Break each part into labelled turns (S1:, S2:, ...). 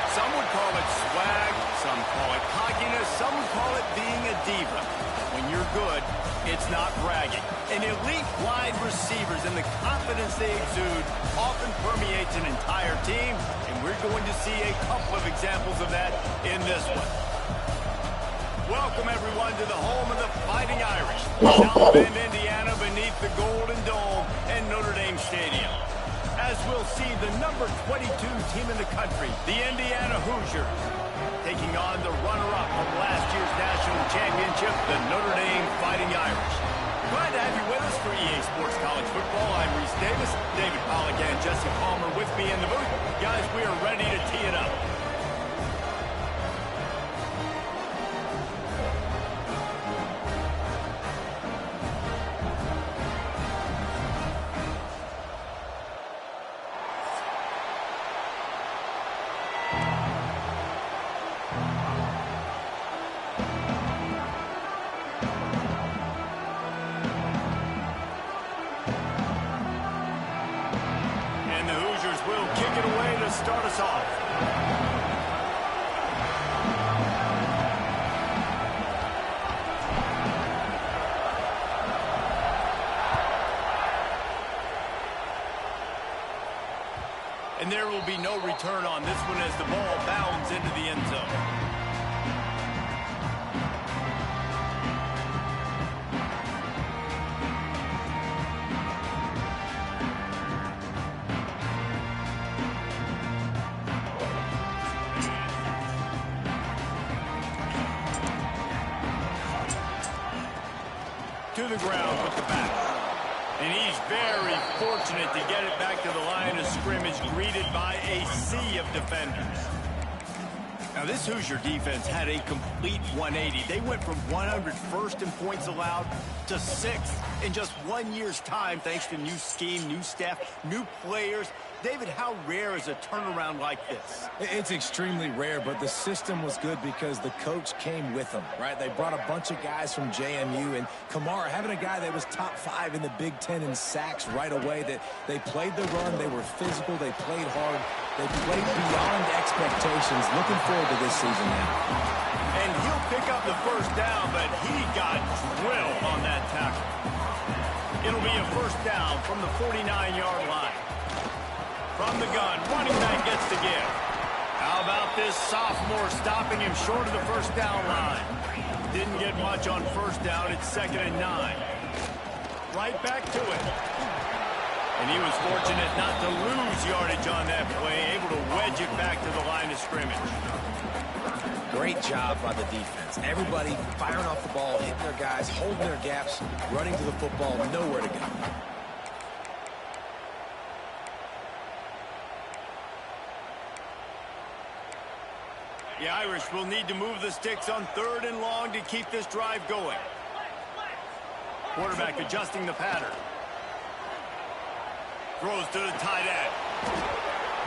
S1: Some would call it swag, some call it cockiness, some would call it being a diva. When you're good, it's not bragging. And elite wide receivers and the confidence they exude often permeates an entire team, and we're going to see a couple of examples of that in this one. Welcome, everyone, to the home of the Fighting Irish, South Bend, Indiana, beneath the Golden Dome and Notre Dame Stadium. As we'll see the number 22 team in the country, the Indiana Hoosiers, taking on the runner-up from last year's national championship, the Notre Dame Fighting Irish. Glad to have you with us for EA Sports College Football. I'm Reese Davis, David Pollack and Jesse Palmer with me in the booth. Guys, we are ready to tee it up. Start us off. And there will be no return on this one as the ball bounds into the end zone. To the ground with the bat. And he's very fortunate to get it back to the line of scrimmage, greeted by a sea of defenders. Now, this Hoosier defense had a complete 180. They went from 101st in points allowed to 6th in just 1 year's time, thanks to new scheme, new staff, new players. David, how rare is a turnaround like this?
S2: It's extremely rare, but the system was good because the coach came with them, right? They brought a bunch of guys from JMU, and Kamara, having a guy that was top 5 in the Big Ten in sacks right away, that they played the run, they were physical, they played hard, they played beyond expectations. Looking forward to this season now.
S1: And he'll pick up the first down, but he got drilled on that tackle. It'll be a first down from the 49-yard line. From the gun, running back gets the give. How about this sophomore stopping him short of the first down line? Didn't get much on first down. It's 2nd and 9. Right back to it. And he was fortunate not to lose yardage on that play, able to wedge it back to the line of scrimmage.
S2: Great job by the defense. Everybody firing off the ball, hitting their guys, holding their gaps, running to the football, nowhere to go.
S1: The Irish will need to move the sticks on 3rd and long to keep this drive going. Quarterback adjusting the pattern. Throws to the tight end.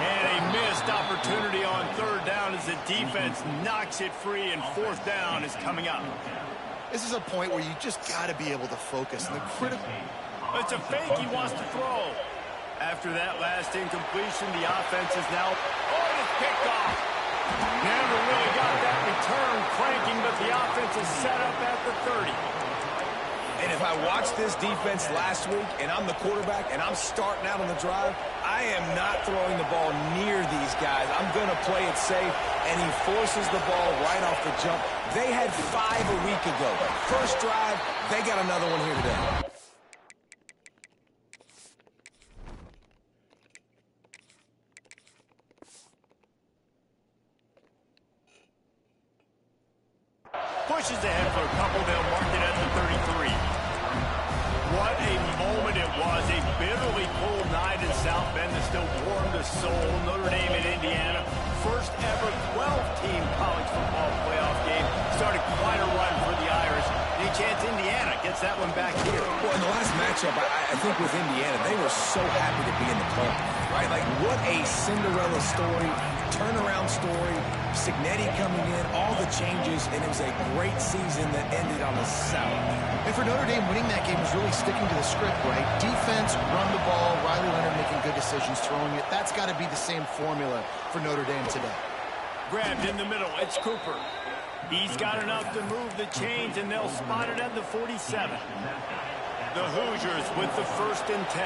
S1: And a missed opportunity on 3rd down as the defense knocks it free, and 4th down is coming up.
S3: This is a point where you just got to be able to focus. And the critical...
S1: It's a fake he wants to throw. After that last incompletion, the offense is now... Oh, it's picked off. Never really got that return cranking, but the offense is set up at the 30.
S2: And if I watched this defense last week and I'm the quarterback and I'm starting out on the drive, I am not throwing the ball near these guys. I'm going to play it safe, and he forces the ball right off the jump. They had 5 a week ago. First drive, they got another one here today.
S1: cold night in South Bend is still warm to soul. Notre Dame and Indiana, first ever 12-team college football playoff game. Started quite a run for the Irish. Any chance Indiana gets that one back here?
S2: Well, in the last matchup, I think with Indiana, they were so happy to be in the playoff, right? Like, what a Cinderella story, turnaround story, Signetti coming in, all the changes, and it was a great season that ended on a sour.
S3: And for Notre Dame, winning that game was really sticking to the script, right? Defense, run the ball, Riley Leonard making good decisions, throwing it. That's got to be the same formula for Notre Dame today.
S1: Grabbed in the middle, it's Cooper. He's got enough to move the chains, and they'll spot it at the 47. The Hoosiers with the 1st and 10.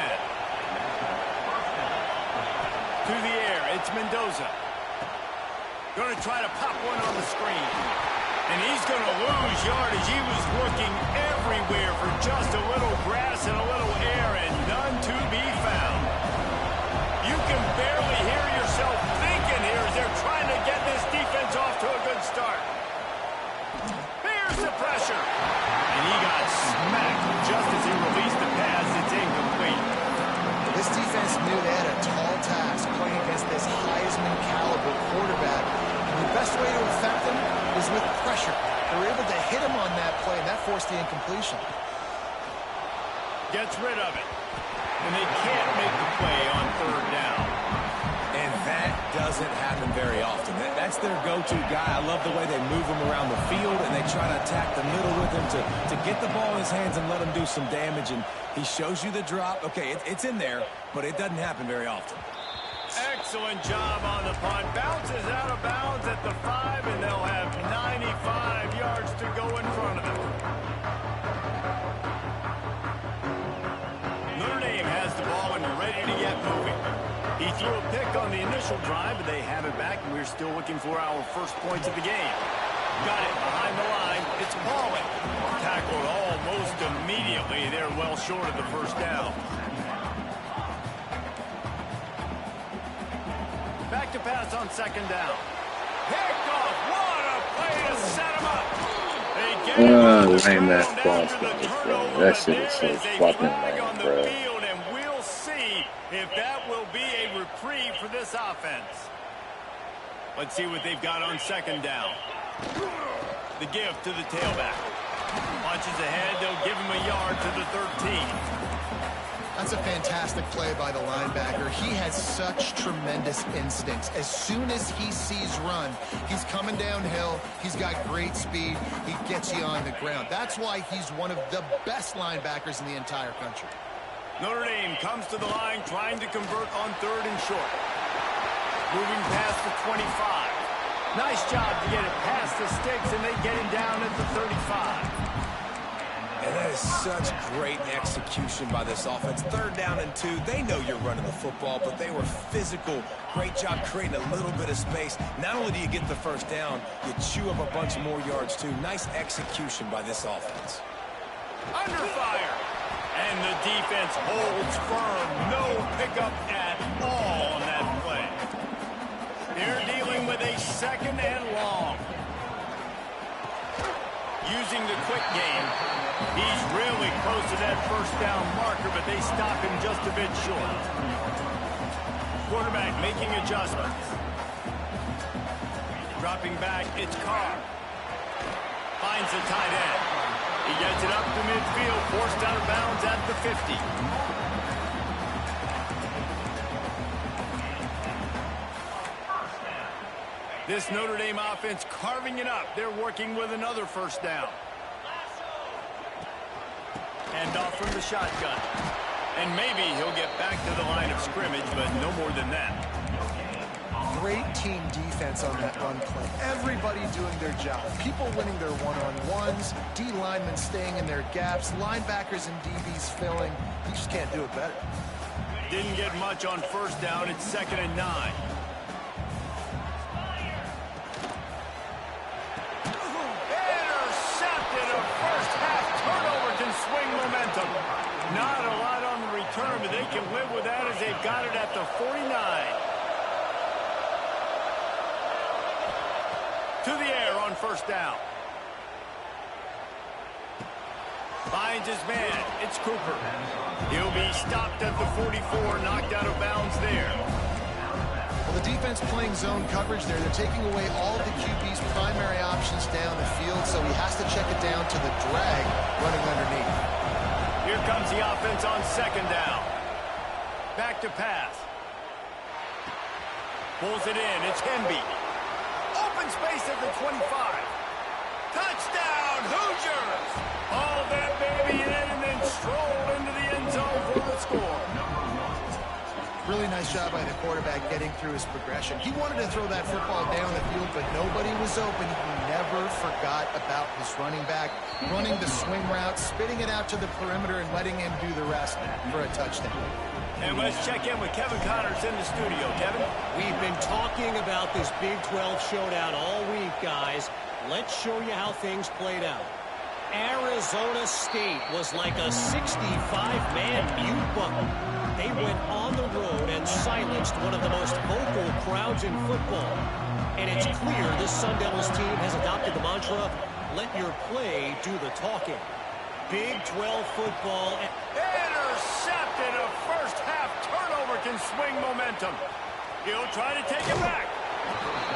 S1: To the air, it's Mendoza. Going to try to pop one on the screen. And he's going to lose yardage. He was looking everywhere for just a little grass and a little air, and none to be found. You can barely hear yourself thinking here as they're trying to get this defense off to a good start. Here's the pressure. And he got smacked just as he released the pass. It's incomplete.
S3: This defense knew they had a tall task playing against this Heisman caliber quarterback. And the best way to affect them is with pressure. They were able to hit him on that play, and that forced the incompletion.
S1: Gets rid of it. And they can't make the play on 3rd down.
S2: And that doesn't happen very often. That's their go-to guy. I love the way they move him around the field, and they try to attack the middle with him to get the ball in his hands and let him do some damage. And he shows you the drop. Okay, it's in there, but it doesn't happen very often.
S1: Excellent job on the punt. Bounces out of bounds at the 5, and they'll have 95 yards to go in front of them. Notre Dame has the ball and ready to get moving. He threw a pick on the initial drive, but they have it back, and we're still looking for our first points of the game. Got it behind the line. It's Paulin. Tackled almost immediately. They're well short of the 1st down. Back to pass on 2nd down. Pick off. What a play to set him up. They get
S4: lame ass Boston, bro. That shit is so fucking lame, bro.
S1: And we'll see if that will be a reprieve for this offense. Let's see what they've got on 2nd down. The give to the tailback. Punches ahead. They'll give him a yard to the 13.
S3: That's a fantastic play by the linebacker. He has such tremendous instincts. As soon as he sees run, he's coming downhill. He's got great speed. He gets you on the ground. That's why he's one of the best linebackers in the entire country.
S1: Notre Dame comes to the line trying to convert on 3rd and short. Moving past the 25. Nice job to get it past the sticks, and they get him down at the 35.
S2: And that is such great execution by this offense. 3rd down and 2. They know you're running the football, but they were physical. Great job creating a little bit of space. Not only do you get the 1st down, you chew up a bunch more yards, too. Nice execution by this offense.
S1: Under fire. And the defense holds firm. No pickup at all on that play. They're dealing with a 2nd and long. Using the quick game. He's really close to that 1st down marker, but they stop him just a bit short. Quarterback making adjustments. Dropping back, it's Carr. Finds the tight end. He gets it up to midfield, forced out of bounds at the 50. This Notre Dame offense carving it up. They're working with another 1st down. And off from the shotgun. And maybe he'll get back to the line of scrimmage, but no more than that.
S3: Great team defense on that run play. Everybody doing their job. People winning their one-on-ones. D linemen staying in their gaps. Linebackers and DBs filling. You just can't do it better.
S1: Didn't get much on 1st down. It's 2nd and 9. Swing momentum. Not a lot on the return, but they can live with that as they've got it at the 49. To the air on 1st down. Finds his man. It's Cooper. He'll be stopped at the 44, knocked out of bounds there.
S3: Well, the defense playing zone coverage there. They're taking away all the QB's primary options down the field, so he has to check it down to the drag running underneath.
S1: Here comes the offense on second down. Back to pass. Pulls it in. It's Hemby. Open space at the 25. Touchdown, Hoosiers! All that baby in and then strolled into the end zone for the score.
S3: Really nice job by the quarterback getting through his progression. He wanted to throw that football down the field, but nobody was open. He never forgot about his running back, running the swing route, spitting it out to the perimeter, and letting him do the rest for a touchdown.
S1: And let's check in with Kevin Connors in the studio. Kevin?
S5: We've been talking about this Big 12 showdown all week, guys. Let's show you how things played out. Arizona State was like a 65-man mute button. They went on the road and silenced one of the most vocal crowds in football. And it's clear this Sun Devils team has adopted the mantra, let your play do the talking. Big 12 football.
S1: Intercepted. A first-half turnover can swing momentum. He'll try to take it back.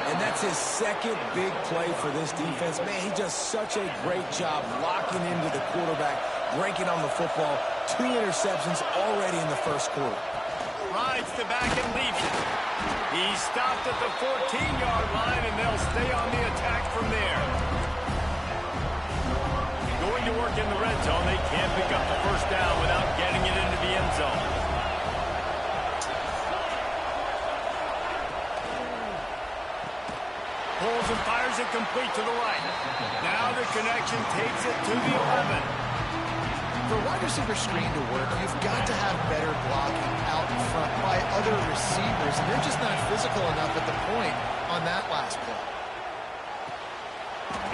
S2: And that's his second big play for this defense. Man, he does such a great job locking into the quarterback, breaking on the football. 2 interceptions already in the first quarter.
S1: Rides the back and leaves it. He's stopped at the 14-yard line, and they'll stay on the attack from there. Going to work in the red zone. They can't pick up the first down without getting it into the end zone. Pulls and fires it complete to the right. Now the connection takes it to the 11.
S3: For a wide receiver screen to work, you've got to have better blocking out in front by other receivers, and they're just not physical enough at the point on that last play.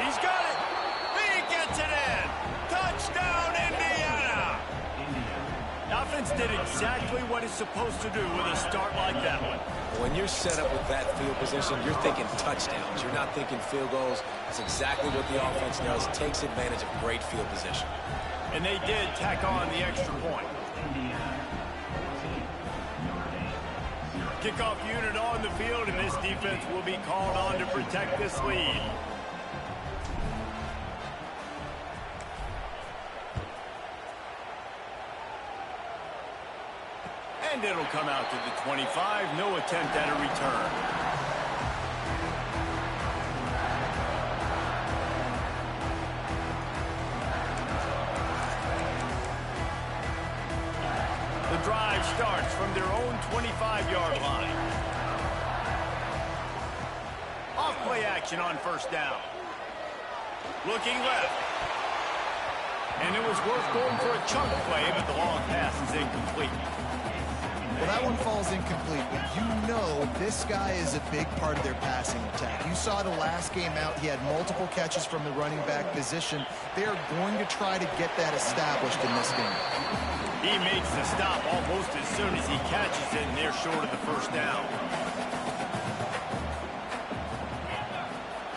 S1: He's got it. He gets it in. Touchdown, Indiana. The offense did exactly what it's supposed to do with a start like that one.
S2: When you're set up with that field position, you're thinking touchdowns. You're not thinking field goals. That's exactly what the offense does. Takes advantage of great field position.
S1: And they did tack on the extra point. Kickoff unit on the field, and this defense will be called on to protect this lead. And it'll come out to the 25. No attempt at a return. The drive starts from their own 25-yard line. Off play action on first down. Looking left. And it was worth going for a chunk play, but the long pass is incomplete.
S3: Well, that one falls incomplete, but you know this guy is a big part of their passing attack. You saw the last game out, he had multiple catches from the running back position. They are going to try to get that established in this game.
S1: He makes the stop almost as soon as he catches it, and they're short of the first down.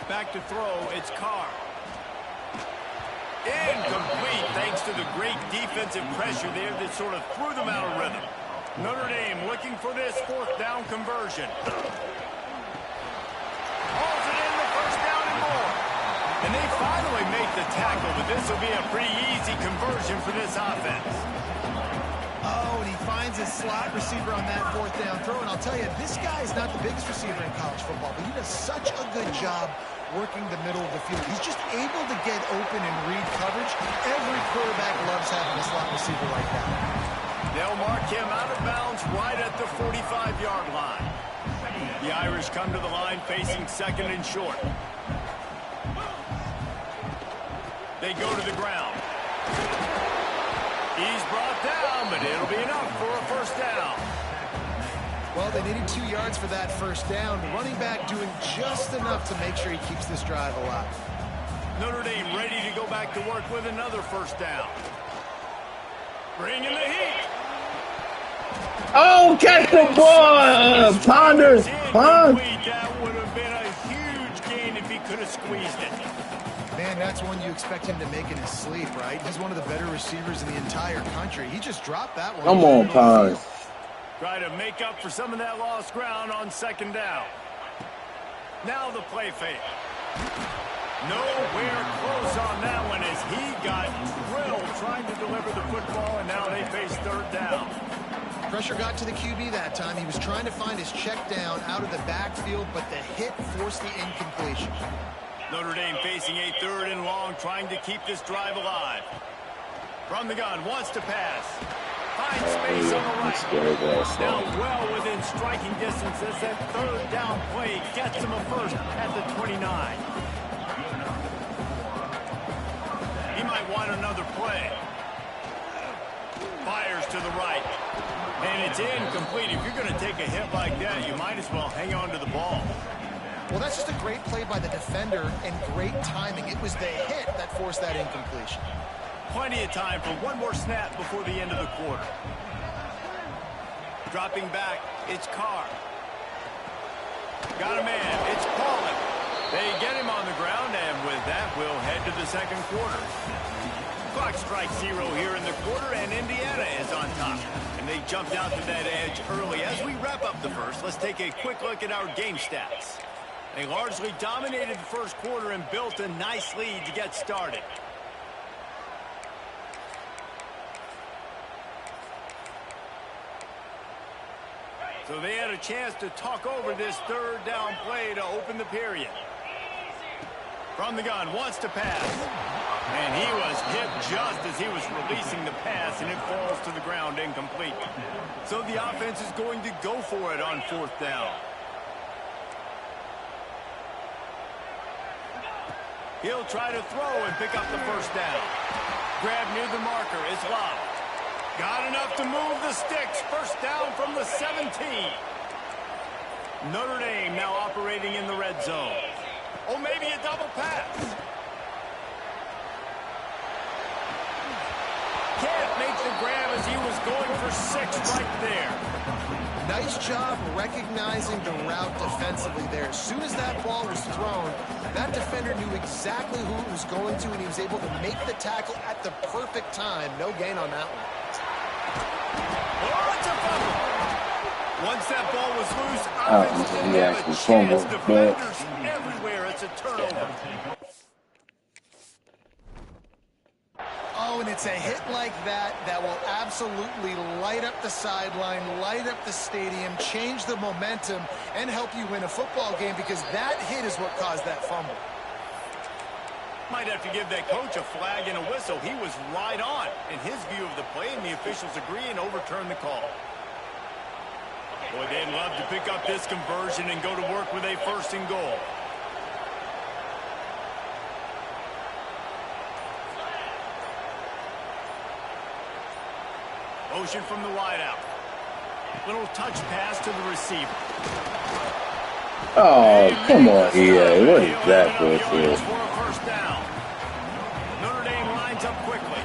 S1: Back to throw, it's Carr. Incomplete thanks to the great defensive pressure there that sort of threw them out of rhythm. Notre Dame looking for this fourth down conversion. Hauls it in, the first down and more. And they finally make the tackle, but this will be a pretty easy conversion for this offense.
S3: Oh, and he finds his slot receiver on that fourth down throw. And I'll tell you, this guy is not the biggest receiver in college football, but he does such a good job working the middle of the field. He's just able to get open and read coverage. Every quarterback loves having a slot receiver like that.
S1: They'll mark him out of bounds right at the 45-yard line. The Irish come to the line facing second and short. They go to the ground. He's brought down, but it'll be enough for a first down.
S3: Well, they needed 2 yards for that first down. The running back doing just enough to make sure he keeps this drive alive.
S1: Notre Dame ready to go back to work with another first down. Bringing the heat.
S6: Oh, catch the ball! Ponder!
S1: That would have been a huge gain if he could have squeezed it.
S3: Man, that's one you expect him to make in his sleep, right? He's one of the better receivers in the entire country. He just dropped that one.
S6: Come on, Paz.
S1: Try to make up for some of that lost ground on second down. Now the play fake. Nowhere close on that one as he got drilled trying to deliver the football, and now they face third down.
S3: Pressure got to the QB that time. He was trying to find his check down out of the backfield, but the hit forced the incompletion.
S1: Notre Dame facing a 3rd and long, trying to keep this drive alive. From the gun, wants to pass. Finds space on the right. Now well within striking distance as that 3rd down play gets him a first at the 29. He might want another play. Fires to the right. And it's incomplete. If you're going to take a hit like that, you might as well hang on to the ball.
S3: Well, that's just a great play by the defender and great timing. It was the hit that forced that incompletion.
S1: Plenty of time for one more snap before the end of the quarter. Dropping back, it's Carr. Got a man, it's Paulin. They get him on the ground, and with that, we'll head to the second quarter. Clock strikes 0 here in the quarter, and Indiana is on top. And they jumped out to that edge early. As we wrap up the first, let's take a quick look at our game stats. They largely dominated the first quarter and built a nice lead to get started. So they had a chance to talk over this 3rd down play to open the period. From the gun, wants to pass. And he was hit just as he was releasing the pass, and it falls to the ground incomplete. So the offense is going to go for it on 4th down. He'll try to throw and pick up the first down. Grab near the marker is Love. Got enough to move the sticks. First down from the 17. Notre Dame now operating in the red zone. Oh, maybe a double pass. Can't make the grab as he was going for 6 right there.
S3: Nice job recognizing the route defensively there. As soon as that ball was thrown, that defender knew exactly who it was going to, and he was able to make the tackle at the perfect time. No gain on that one.
S1: Oh, it's a fumble. Once that ball was loose, offense didn't have a chance. Defenders everywhere. It's a turnover.
S3: Oh, and it's a hit like that that will absolutely light up the sideline, light up the stadium, change the momentum, and help you win a football game, because that hit is what caused that fumble.
S1: Might have to give that coach a flag and a whistle. He was right on in his view of the play, and the officials agree and overturn the call. Boy, they'd love to pick up this conversion and go to work with a 1st and goal. Motion from the wideout. Little touch pass to the receiver.
S6: Oh, come on, EA. What is that for a
S1: first down. Notre Dame lines up quickly.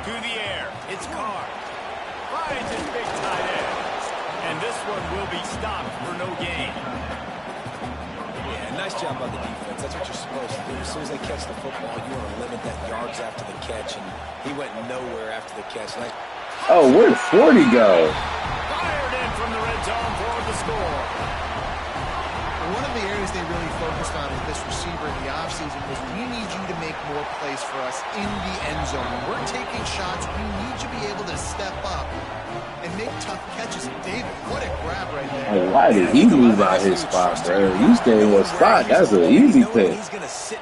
S1: To the air. It's Carr. Finds his big tight end. And this one will be stopped for no gain.
S2: Yeah, nice job by the defense. That's what you're supposed to do. As soon as they catch the football, you want to limit that yards after the catch, and he went nowhere after the catch.
S6: Oh, where did 40 go?
S1: Fired in from the red zone for the score.
S3: One of the areas they really focused on with this receiver in the offseason was, we need you to make more plays for us in the end zone. When we're taking shots, we need you to be able to step up and make tough catches. David, what a grab right there.
S6: Oh, why did he move out his spot, bro? You stay in your spot. That's an easy pick.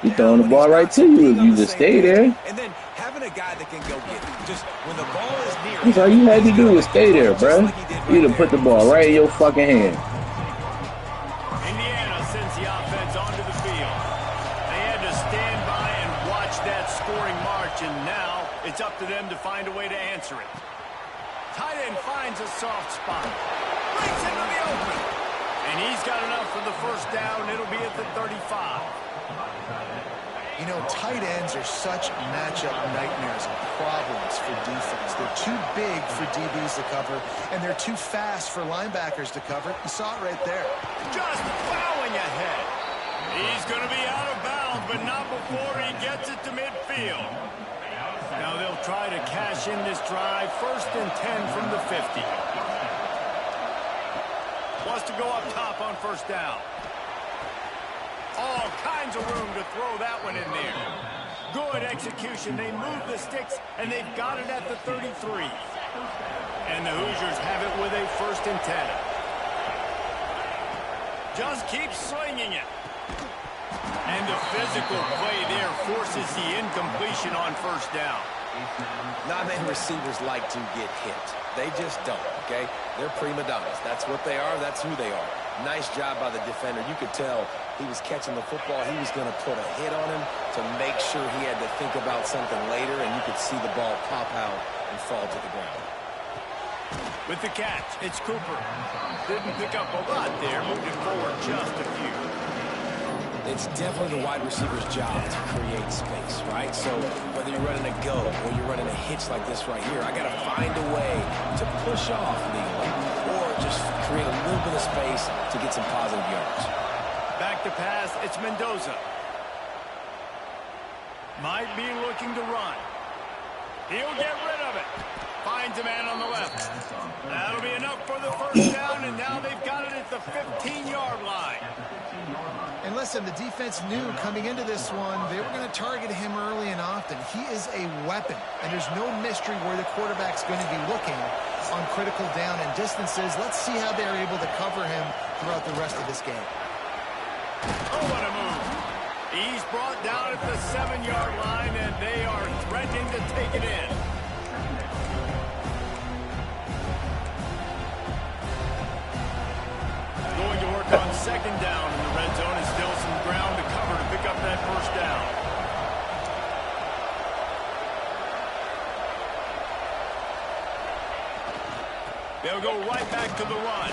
S6: He's throwing the ball right to you if you just stay there.
S2: And then having a guy that can go get it. Just when the ball is near.
S6: That's all you had to do was stay there, bro. You to put the ball right in your fucking hand.
S1: Indiana sends the offense onto the field. They had to stand by and watch that scoring march, and now it's up to them to find a way to answer it. Tight end finds a soft spot. Breaks into the open. And he's got enough for the first down. It'll be at the 35.
S3: You know, tight ends are such matchup nightmares and problems for defense. They're too big for DBs to cover, and they're too fast for linebackers to cover. You saw it right there.
S1: Just plowing ahead. He's going to be out of bounds. involved, but not before he gets it to midfield. Now they'll try to cash in this drive. 1st and 10 from the 50. Wants to go up top on 1st down. All kinds of room to throw that one in there. Good execution. They move the sticks, and they've got it at the 33. And the Hoosiers have it with a 1st and 10. Just keep slinging it. And the physical play there forces the incompletion on 1st down.
S2: Not many receivers like to get hit. They just don't, okay? They're prima donnas. That's what they are. That's who they are. Nice job by the defender. You could tell he was catching the football. He was going to put a hit on him to make sure he had to think about something later, and you could see the ball pop out and fall to the ground.
S1: With the catch, it's Cooper. Didn't pick up a lot there, moved it forward just a few.
S2: It's definitely the wide receiver's job to create space, right? So whether you're running a go or you're running a hitch like this right here, I got to find a way to push off legally or just create a little bit of space to get some positive yards.
S1: Back to pass, it's Mendoza. Might be looking to run. He'll get rid of it. Finds a man on the left. That'll be enough for the 1st down, and now they've got it at the 15-yard line.
S3: And listen, the defense knew coming into this one, they were going to target him early and often. He is a weapon, and there's no mystery where the quarterback's going to be looking on critical down and distances. Let's see how they're able to cover him throughout the rest of this game.
S1: Oh, what a move. He's brought down at the 7-yard line, and they are threatening to take it in. Going to work on 2nd down in the red zone, and still some ground to cover to pick up that 1st down. They'll go right back to the run.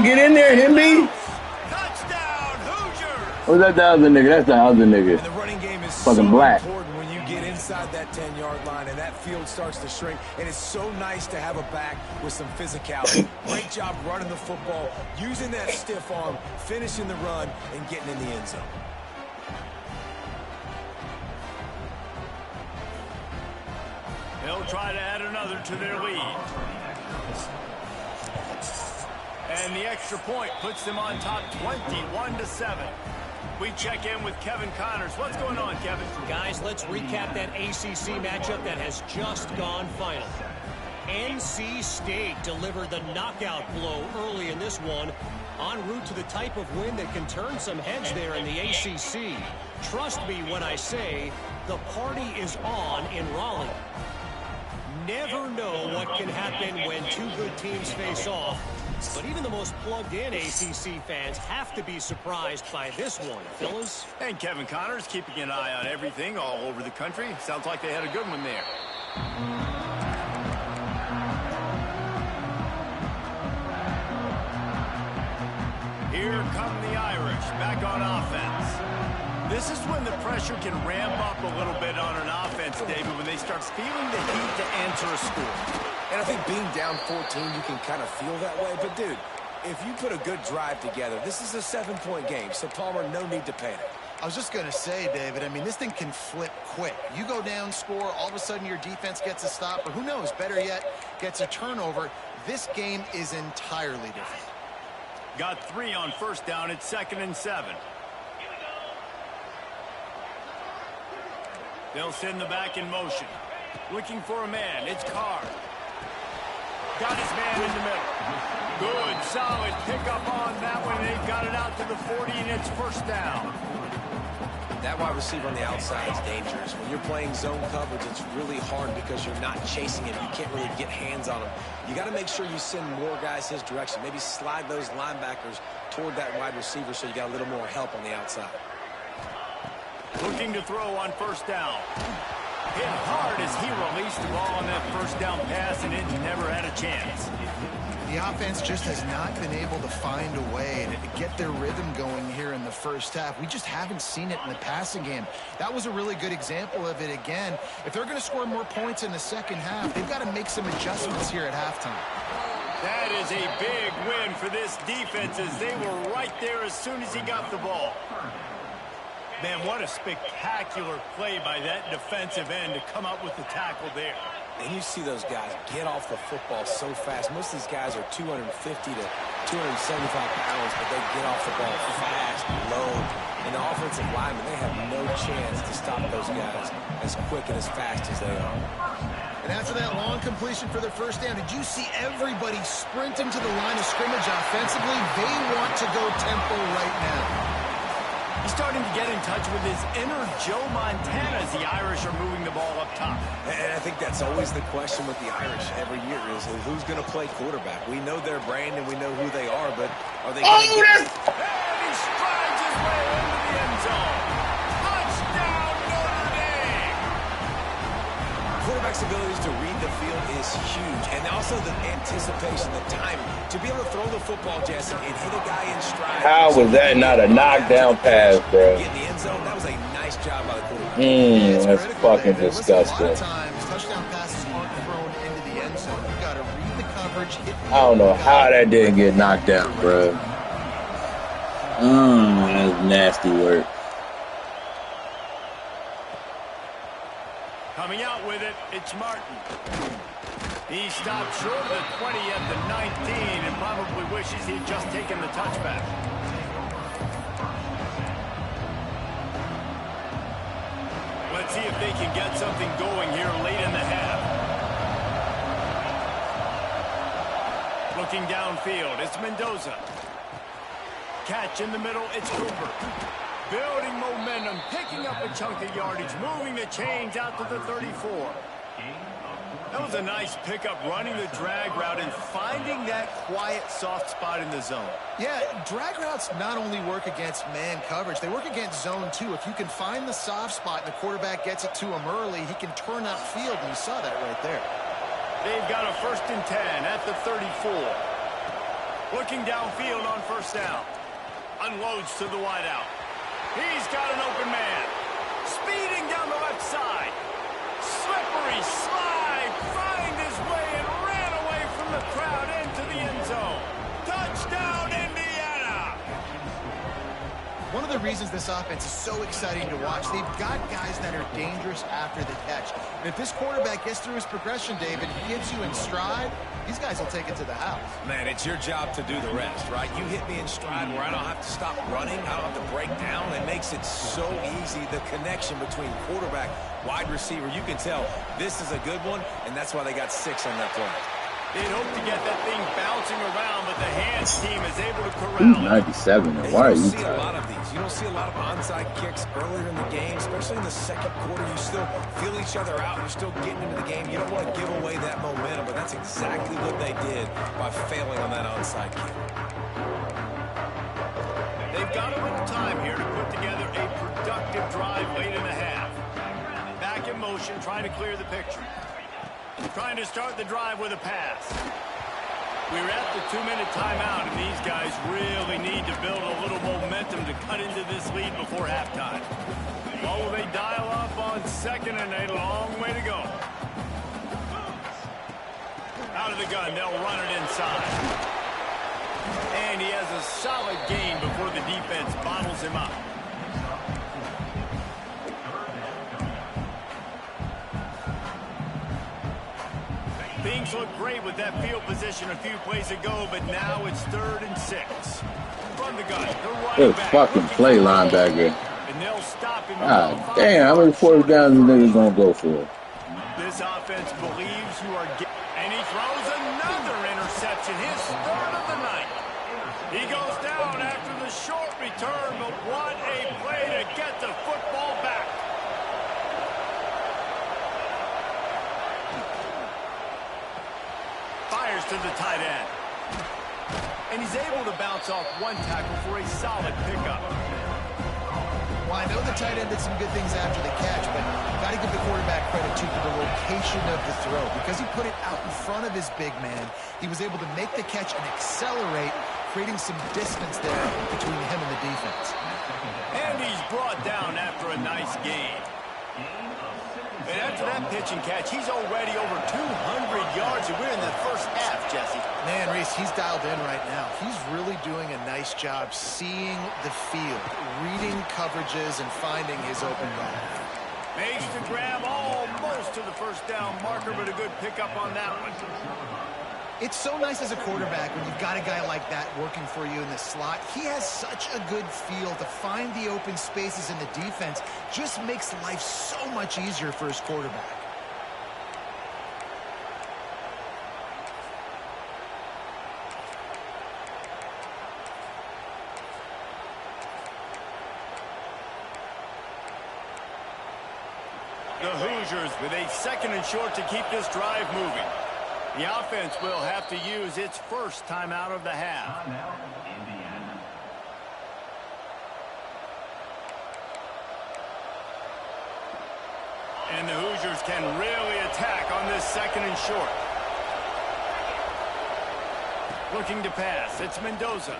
S6: Get in there, hit me.
S1: Touchdown, Hoosiers!
S6: Or is that the other nigga? That's the other nigga.
S2: And the running game is
S6: Fucking
S2: so
S6: black.
S2: important when you get inside that 10-yard line and that field starts to shrink. And it's so nice to have a back with some physicality. Great job running the football, using that stiff arm, finishing the run, and getting in the end zone.
S1: They'll try to add another to their lead. And the extra point puts them on top 21-7. We check in with Kevin Connors. What's going on, Kevin?
S5: Guys, let's recap that ACC matchup that has just gone final. NC State delivered the knockout blow early in this one, en route to the type of win that can turn some heads there in the ACC. Trust me when I say the party is on in Raleigh. Never know what can happen when two good teams face off, but even the most plugged-in ACC fans have to be surprised by this one, fellas.
S1: And Kevin Connors keeping an eye on everything all over the country. Sounds like they had a good one there. Here come the Irish, back on offense. This is when the pressure can ramp up a little bit on an offense, David, when they start feeling the heat to answer a score.
S2: And I think being down 14, you can kind of feel that way. But, dude, if you put a good drive together, this is a 7-point game. So, Palmer, no need to panic.
S3: I was just going to say, David, I mean, this thing can flip quick. You go down, score, all of a sudden your defense gets a stop, or who knows, better yet, gets a turnover. This game is entirely different.
S1: Got 3 on 1st down. It's 2nd and 7. They'll send the back in motion. Looking for a man. It's Carr. Got his man in the middle. Good, solid pickup on that one. They've got it out to the 40, and it's 1st down.
S2: That wide receiver on the outside is dangerous. When you're playing zone coverage, it's really hard because you're not chasing him. You can't really get hands on him. You got to make sure you send more guys his direction. Maybe slide those linebackers toward that wide receiver so you got a little more help on the outside.
S1: Looking to throw on 1st down. Hit hard as he released the ball on that 1st down pass, and it never had a chance.
S3: The offense just has not been able to find a way to get their rhythm going here in the first half. We just haven't seen it in the passing game. That was a really good example of it again. If they're going to score more points in the second half, they've got to make some adjustments here at halftime.
S1: That is a big win for this defense as they were right there as soon as he got the ball. Man, what a spectacular play by that defensive end to come up with the tackle there.
S2: And you see those guys get off the football so fast. Most of these guys are 250 to 275 pounds, but they get off the ball fast, low. And the offensive linemen, they have no chance to stop those guys as quick and as fast as they are.
S3: And after that long completion for their first down, did you see everybody sprinting to the line of scrimmage offensively? They want to go tempo right now.
S1: He's starting to get in touch with his inner Joe Montana as the Irish are moving the ball up top.
S2: And I think that's always the question with the Irish every year is who's going to play quarterback. We know their brand and we know who they are, but are they going to get...
S1: And he strides his way into the end zone. Touchdown, Notre Dame!
S2: Quarterback's abilities to read the field is huge, and also the anticipation, the timing. To be able to throw the football, Jesse, and hit a guy in stride.
S6: How was that not a knockdown pass, bro?
S2: Get in the end zone. That was a nice job by the quarterback.
S6: That's fucking disgusting.
S3: A lot of times, touchdown passes aren't thrown into the end zone. You've got to read the coverage.
S6: I don't know how that didn't get knocked down, bro. That's nasty work.
S1: Coming out with it, it's Martin. He stopped short of the 20 at the 19 and probably wishes he'd just taken the touchback. Let's see if they can get something going here late in the half. Looking downfield, it's Mendoza. Catch in the middle, it's Cooper. Building momentum, picking up a chunk of yardage, moving the chains out to the 34. That was a nice pickup, running the drag route and finding that quiet, soft spot in the zone.
S3: Yeah, drag routes not only work against man coverage, they work against zone too. If you can find the soft spot and the quarterback gets it to him early, he can turn upfield, and you saw that right there.
S1: They've got a 1st and 10 at the 34. Looking downfield on first down. Unloads to the wideout. He's got an open man. Speeding down the left side. Slippery slide. Find his way and ran away from the crowd into the end zone. Touchdown, Indiana!
S3: One of the reasons this offense is so exciting to watch, they've got guys that are dangerous after the catch. And if this quarterback gets through his progression, David, he gets you in stride, these guys will take it to the house.
S2: Man, it's your job to do the rest, right? You hit me in stride where I don't have to stop running. I don't have to break down. It makes it so easy, the connection between quarterback, wide receiver. You can tell this is a good one, and that's why they got 6 on that play.
S1: They'd hope to get that thing bouncing around, but the hands team is able to corral it.
S6: 97. Why are you
S2: see a lot of these. You don't see a lot of onside kicks earlier in the game, especially in the second quarter. You still feel each other out. You're still getting into the game. You don't want to give away that momentum, but that's exactly what they did by failing on that onside kick.
S1: They've got a little time here to put together a productive drive late in the half. Back in motion, trying to clear the picture. Trying to start the drive with a pass. We're at the 2-minute timeout, and these guys really need to build a little momentum to cut into this lead before halftime. What will they dial up on 2nd and a long way to go? Out of the gun, they'll run it inside. And he has a solid gain before the defense bottles him up. Things look great with that field position a few plays ago, but now it's 3rd and 6. Run the gun.
S6: Good fucking play, linebacker.
S1: And they'll stop him.
S6: God damn, how many 4th downs the niggas gonna go for?
S1: This offense believes you are getting. And he throws another interception, his 3rd of the night. He goes down after the short return, but what a play to get the football back. Fires to the tight end. And he's able to bounce off one tackle for a solid pickup.
S3: Well, I know the tight end did some good things after the catch, but got to give the quarterback credit, too, for the location of the throw. Because he put it out in front of his big man, he was able to make the catch and accelerate, creating some distance there between him and the defense.
S1: And he's brought down after a nice gain. And after that pitch and catch, he's already over 200 yards, and we're in the first half, Jesse.
S3: Man, Reese, he's dialed in right now. He's really doing a nice job seeing the field, reading coverages, and finding his open man.
S1: Makes the grab almost to the first down marker, but a good pickup on that one.
S3: It's so nice as a quarterback when you've got a guy like that working for you in the slot. He has such a good feel to find the open spaces in the defense. Just makes life so much easier for his quarterback.
S1: The Hoosiers with a 2nd and short to keep this drive moving. The offense will have to use its first timeout of the half. And the Hoosiers can really attack on this 2nd and short. Looking to pass. It's Mendoza.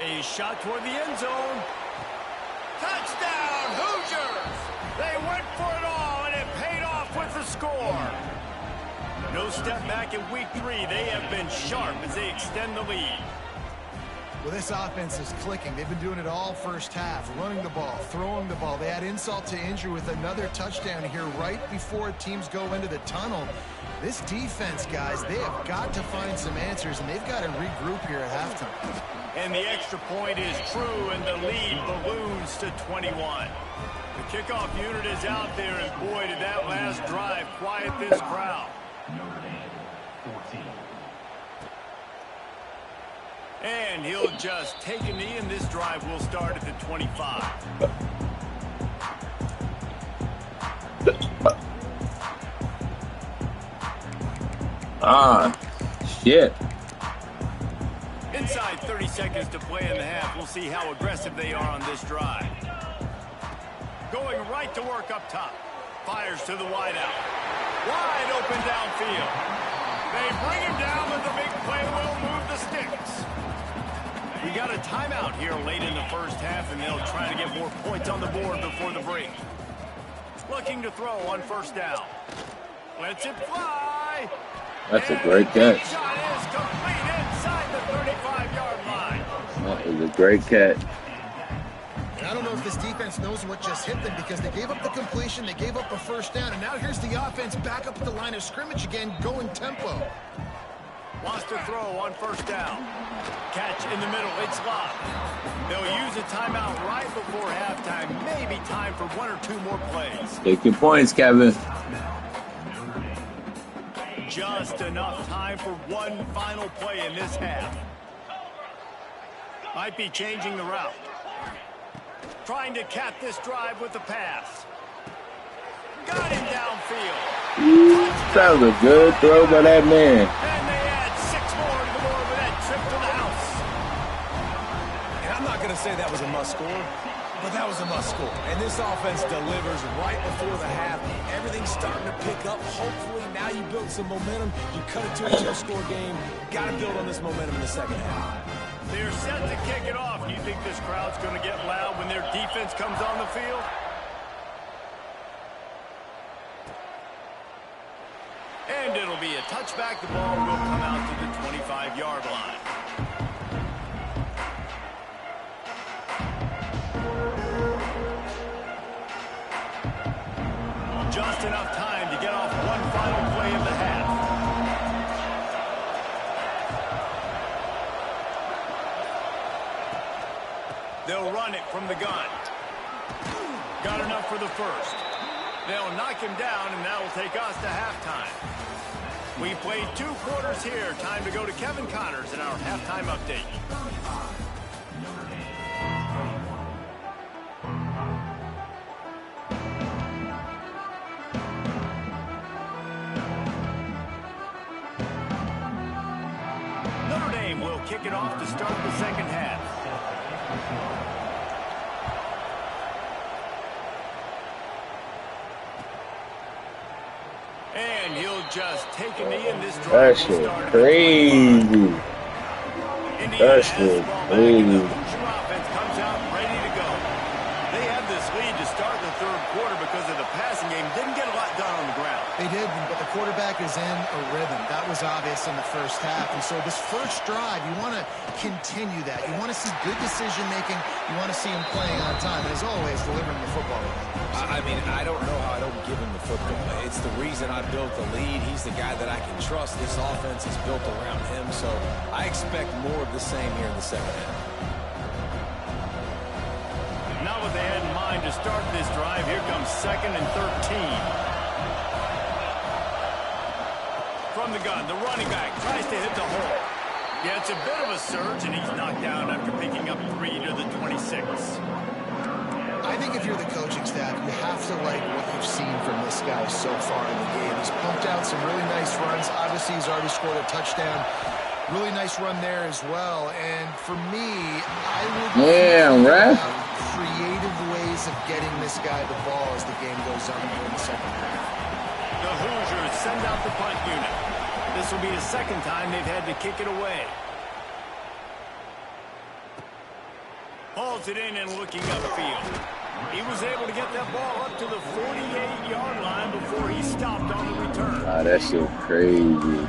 S1: A shot toward the end zone. Touchdown, Hoosiers! They went for it all, and it paid off with the score. No step back in week 3. They have been sharp as they extend the lead.
S3: Well, this offense is clicking. They've been doing it all first half, running the ball, throwing the ball. They add insult to injury with another touchdown here right before teams go into the tunnel. This defense, guys, they have got to find some answers, and they've got to regroup here at halftime.
S1: And the extra point is true, and the lead balloons to 21. The kickoff unit is out there, and boy, did that last drive quiet this crowd. And he'll just take a knee, and this drive will start at the 25.
S6: Shit.
S1: Inside 30 seconds to play in the half. We'll see how aggressive they are on this drive. Going right to work up top. Fires to the wideout. Wide open downfield. They bring him down, but the big play will move the sticks. We got a timeout here late in the first half, and they'll try to get more points on the board before the break. Looking to throw on first down. Lets it fly.
S6: That's a great catch.
S1: Shot is complete inside the 35-yard line.
S6: That is a great catch.
S3: And I don't know if this defense knows what just hit them because they gave up the completion, they gave up a first down, and now here's the offense back up at the line of scrimmage again, going tempo.
S1: Wants to throw on first down. Catch in the middle. It's locked. They'll use a timeout right before halftime. Maybe time for 1 or 2 more plays.
S6: Take your points, Kevin.
S1: Just enough time for one final play in this half. Might be changing the route. Trying to cap this drive with the pass. Got him downfield.
S6: That was a good throw by that man.
S1: And they add 6 more to the board with that trip to the house.
S2: And I'm not going to say that was a must score, but that was a must score. And this offense delivers right before the half. Everything's starting to pick up. Hopefully now you build some momentum. You cut it to a 2-score game. Got to build on this momentum in the second half.
S1: They're set to kick it off. Do you think this crowd's going to get loud when their defense comes on the field? And it'll be a touchback. The ball will come out to the 25-yard line. Just enough time to get off one final play of the half. They'll run it from the gun. Got enough for the first. They'll knock him down, and that will take us to halftime. We played 2 quarters here. Time to go to Kevin Connors in our halftime update. Notre Dame will kick it off to start the second half. And he'll just take a knee in this drive.
S6: That shit crazy. That shit crazy.
S1: Hoosier offense comes out ready to go. They had this lead to start the third quarter because of the passing game. Didn't get
S3: They did, but the quarterback is in a rhythm. That was obvious in the first half. And so this first drive, you want to continue that. You want to see good decision-making. You want to see him playing on time. And as always, delivering the football.
S2: I mean, I don't know how I don't give him the football. It's the reason I built the lead. He's the guy that I can trust. This offense is built around him. So I expect more of the same here in the second half.
S1: Now with they had in mind to start this drive, here comes 2nd and 13. From the gun, the running back tries to hit the hole. Yeah, it's a bit of a surge, and he's knocked down after picking up 3 to the 26.
S3: I think if you're the coaching staff, you have to like what you've seen from this guy so far in the game. He's pumped out some really nice runs. Obviously, he's already scored a touchdown. Really nice run there as well. And for me, I would creative ways of getting this guy the ball as the game goes on in the second half.
S1: The Hoosiers send out the punt unit. This will be the second time they've had to kick it away. Hauls it in and looking upfield. He was able to get that ball up to the 48-yard line before he stopped on the return.
S6: Wow, that shit crazy.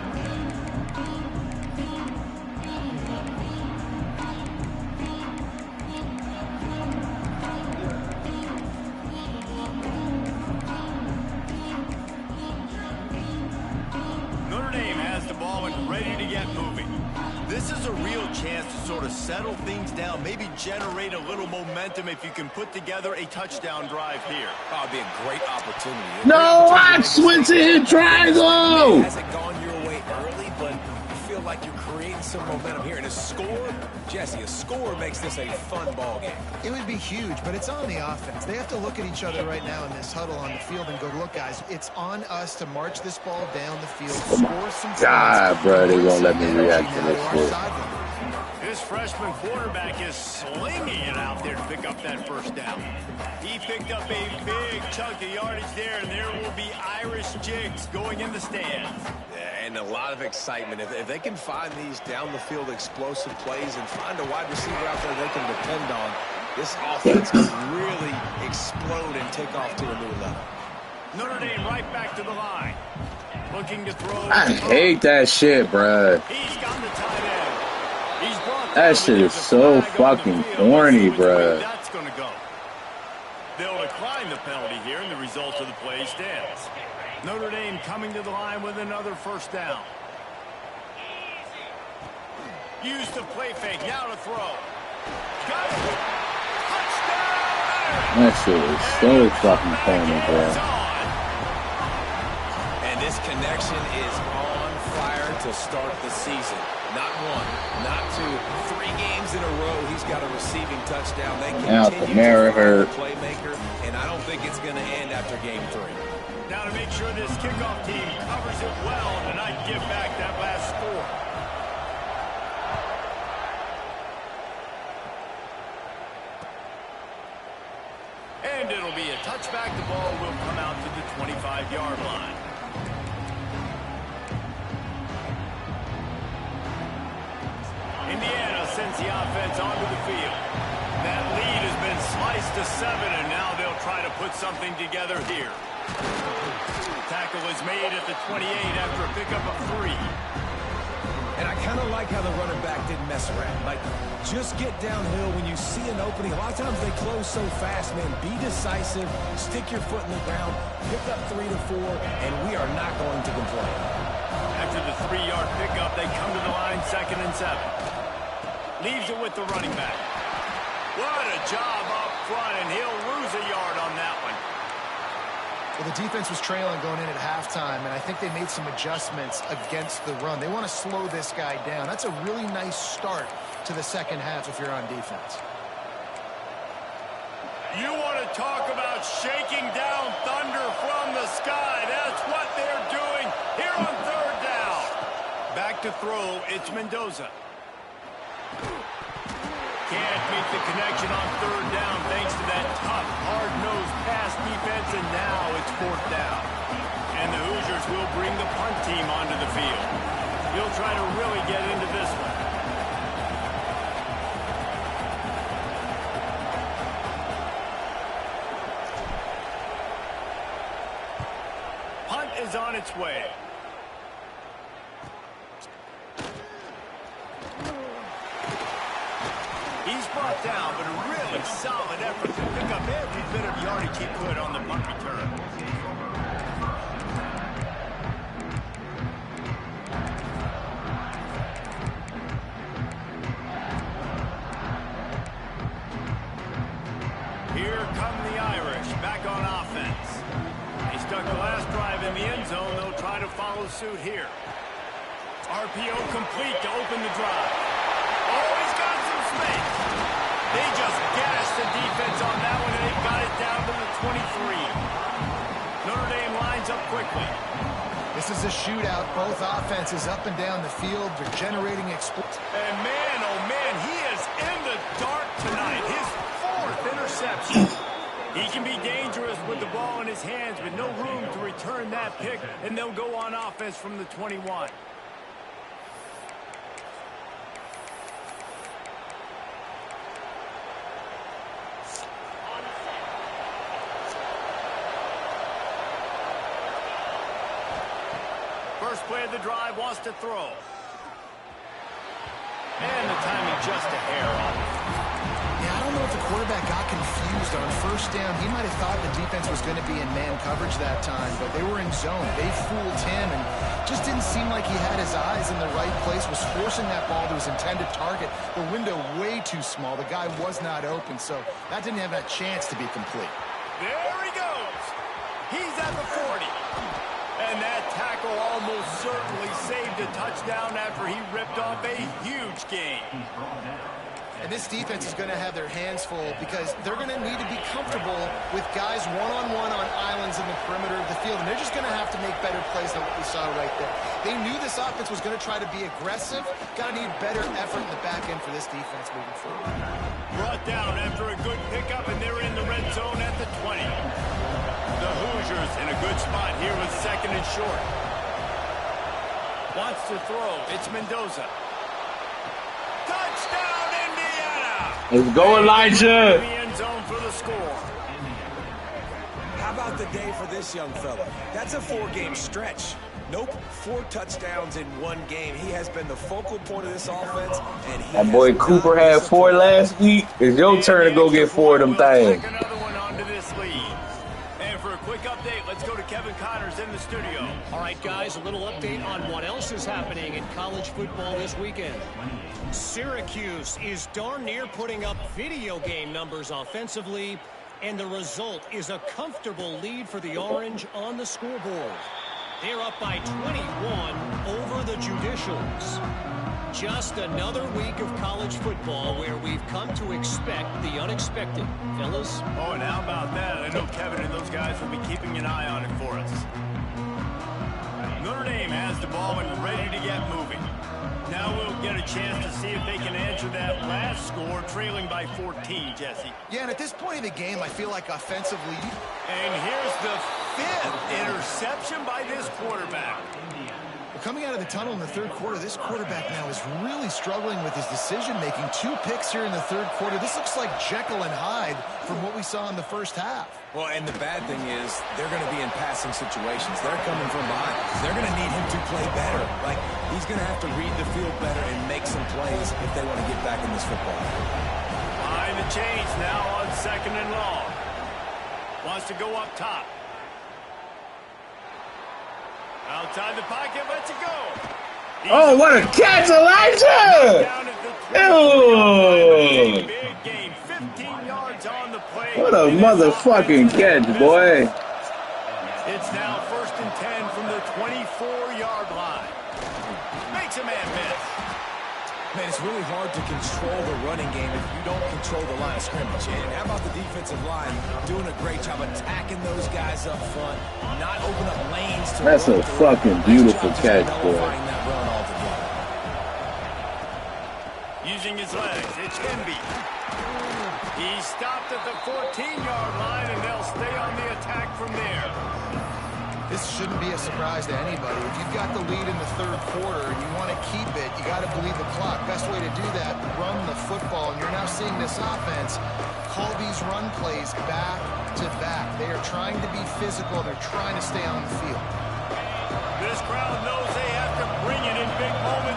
S1: This is a real chance to sort of settle things down, maybe generate a little momentum if you can put together a touchdown drive here.
S2: Oh, it'd be a great opportunity.
S6: No, Otss went to hit triangle.
S2: It hasn't gone your way early, but you feel like you're creating some momentum here. And a score, Jesse, a score makes this a fun ball game.
S3: It would be huge, but it's on the offense. They have to look at each other right now in this huddle on the field and go, look, guys, it's on us to march this ball down the field, score some points.
S6: God, bro, they won't let me react to this shit.
S1: This freshman quarterback is slinging it out there to pick up that first down. He picked up a big chunk of yardage there, and there will be Irish jigs going in the stands.
S2: Yeah, and a lot of excitement. If they can find these down-the-field explosive plays and find a wide receiver out there they can depend on, this offense can really explode and take off to a new level.
S1: Notre Dame right back to the line. Looking to throw.
S6: I hate that shit, bro.
S1: He's got the tight end.
S6: That shit is so fucking corny, bro.
S1: That's going to go. They'll decline the penalty here, and the result of the play stands. Notre Dame coming to the line with another first down. Use the play fake. Now to throw. Got it. Touchdown!
S6: That shit is so fucking corny, bro.
S2: And this connection is on fire to start the season. Not one, not two, 3 games in a row. He's got a receiving touchdown. They continue to find the playmaker, and I don't think it's going to end after game 3.
S1: Now to make sure this kickoff team covers it well and not give back that last score. And it'll be a touchback. The ball will come out to the 25-yard line. Indiana sends the offense onto the field. That lead has been sliced to 7, and now they'll try to put something together here. Tackle is made at the 28 after a pickup of 3.
S2: And I kind of like how the running back didn't mess around. Like, just get downhill when you see an opening. A lot of times they close so fast, man. Be decisive, stick your foot in the ground, pick up 3 to 4, and we are not going to complain.
S1: After the 3-yard pickup, they come to the line 2nd and 7. Leaves it with the running back. What a job up front, and he'll lose a yard on that one.
S3: Well, the defense was trailing going in at halftime, and I think they made some adjustments against the run. They want to slow this guy down. That's a really nice start to the second half if you're on defense.
S1: You want to talk about shaking down thunder from the sky. That's what they're doing here on 3rd down. Back to throw, it's Mendoza. Can't meet the connection on 3rd down thanks to that tough, hard-nosed pass defense, and now it's 4th down. And the Hoosiers will bring the punt team onto the field. He'll try to really get into this one. Punt is on its way. He's brought down, but a really solid effort to pick up every bit of yardage he could on the punt return. Here come the Irish, back on offense. They stuck the last drive in the end zone. They'll try to follow suit here. RPO complete to open the drive. Oh, he's got some space. They just gassed the defense on that one, and they got it down to the 23. Notre Dame lines up quickly.
S3: This is a shootout. Both offenses up and down the field. They're generating explosive.
S1: And man, oh man, he is in the dark tonight. His fourth interception. He can be dangerous with the ball in his hands, but no room to return that pick, and they'll go on offense from the 21. First play of the drive, wants to throw. And the timing just a hair off.
S3: Yeah, I don't know if the quarterback got confused on first down. He might have thought the defense was going to be in man coverage that time, but they were in zone. They fooled him and just didn't seem like he had his eyes in the right place, was forcing that ball to his intended target. The window way too small. The guy was not open, so that didn't have a chance to be complete.
S1: There he goes. He's at the 40. And that tackle almost certainly saved a touchdown after he ripped off a huge gain.
S3: And this defense is going to have their hands full because they're going to need to be comfortable with guys one-on-one on islands in the perimeter of the field. And they're just going to have to make better plays than what we saw right there. They knew this offense was going to try to be aggressive. Got to need better effort in the back end for this defense moving forward.
S1: Brought down after a good pickup, and they're in the red zone at the 20. The Hoosiers in a good spot here with second and short. Wants to throw. It's Mendoza. Touchdown, Indiana!
S6: Let's go, Elijah!
S1: In the end zone for the score.
S2: How about the day for this young fella? That's a 4-game stretch. Nope, 4 touchdowns in 1 game. He has been the focal point of this offense, and
S6: that boy Cooper had 4 last week. It's your turn to go get 4 of them things.
S1: Another one onto this lead. And for a quick update, let's go to Kevin Connors in the studio.
S5: All right, guys, a little update on what else is happening in college football this weekend. Syracuse is darn near putting up video game numbers offensively, and the result is a comfortable lead for the Orange on the scoreboard. They're up by 21 over the Judicials. Just another week of college football where we've come to expect the unexpected. Fellas?
S1: Oh, and how about that? I know Kevin and those guys will be keeping an eye on it for us. Notre Dame has the ball and ready to get moving. Now we'll get a chance to see if they can answer that last score, trailing by 14, Jesse.
S3: Yeah, and at this point in the game, I feel like offensively...
S1: And here's the 5th interception by this quarterback.
S3: Well, coming out of the tunnel in the third quarter, this quarterback now is really struggling with his decision-making. 2 picks here in the third quarter. This looks like Jekyll and Hyde from what we saw in the first half.
S2: Well, and the bad thing is they're going to be in passing situations. They're coming from behind. They're going to need him to play better. Like, he's going to have to read the field better and make some plays if they want to get back in this football.
S1: Behind the chains now on second and long. Wants to go up top. Outside the pocket, lets it go.
S6: Oh, what a catch, Elijah! Ew!
S1: Big gain, 15 yards on the play.
S6: What a motherfucking catch, boy.
S1: It's now 1st and 10 from the 24-yard line. Makes a man miss.
S2: Man, it's really hard to control the running game if you don't control the line of scrimmage. And how about the defensive line doing a great job attacking those guys up front, not open up lanes to...
S6: That's a fucking beautiful catch, boy.
S1: Using his legs, it's Hemby. He stopped at the 14-yard line, and they'll stay on the attack from there.
S3: This shouldn't be a surprise to anybody. If you've got the lead in the third quarter and you want to keep it, you got to believe the clock. Best way to do that, run the football. And you're now seeing this offense call these run plays back to back. They are trying to be physical. They're trying to stay on the field.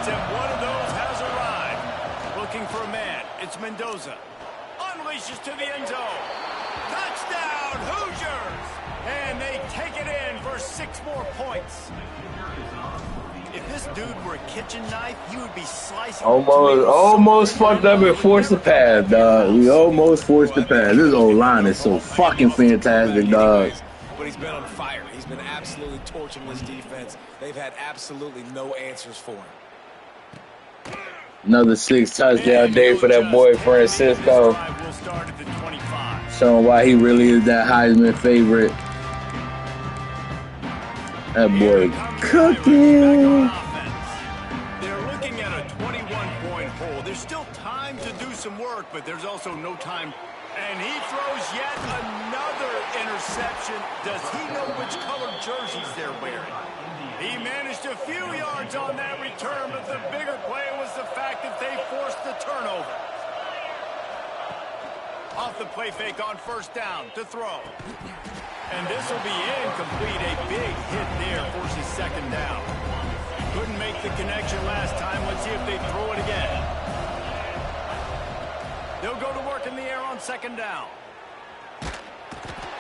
S1: and one of those has arrived. Looking for a man. It's Mendoza. Unleashes to the end zone. Touchdown, Hoosiers! And they take it in for 6 more points. If this dude were a kitchen knife, he would be slicing.
S6: Almost fucked up and forced the pass, dog. We almost forced the pass. This O-line is so fucking fantastic, dog.
S2: But he's been on fire. He's been absolutely torching this defense. They've had absolutely no answers for him.
S6: Another 6 touchdown day for that boy Francisco. Showing why he really is that Heisman favorite. That boy cooking.
S1: They're looking at a 21-point hole. There's still time to do some work, but there's also no time. And he throws yet another interception. Does he know which colored jerseys they're wearing? He managed a few yards on that return, but the bigger play was the fact that they forced the turnover. Off the play fake on first down to throw. And this will be incomplete. A big hit there forces second down. Couldn't make the connection last time. Let's see if they throw it again. They'll go to work in the air on second down.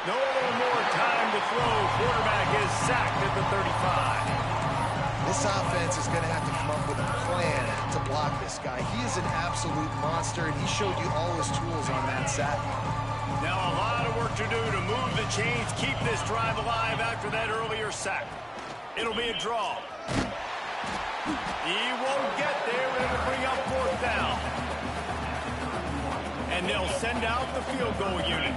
S1: No more time to throw. Quarterback is sacked at the 35.
S3: This offense is going to have to come up with a plan to block this guy. He is an absolute monster, and he showed you all his tools on that sack.
S1: Now a lot of work to do to move the chains, keep this drive alive after that earlier sack. It'll be a draw. He won't get there, and it'll bring up fourth down. And they'll send out the field goal unit.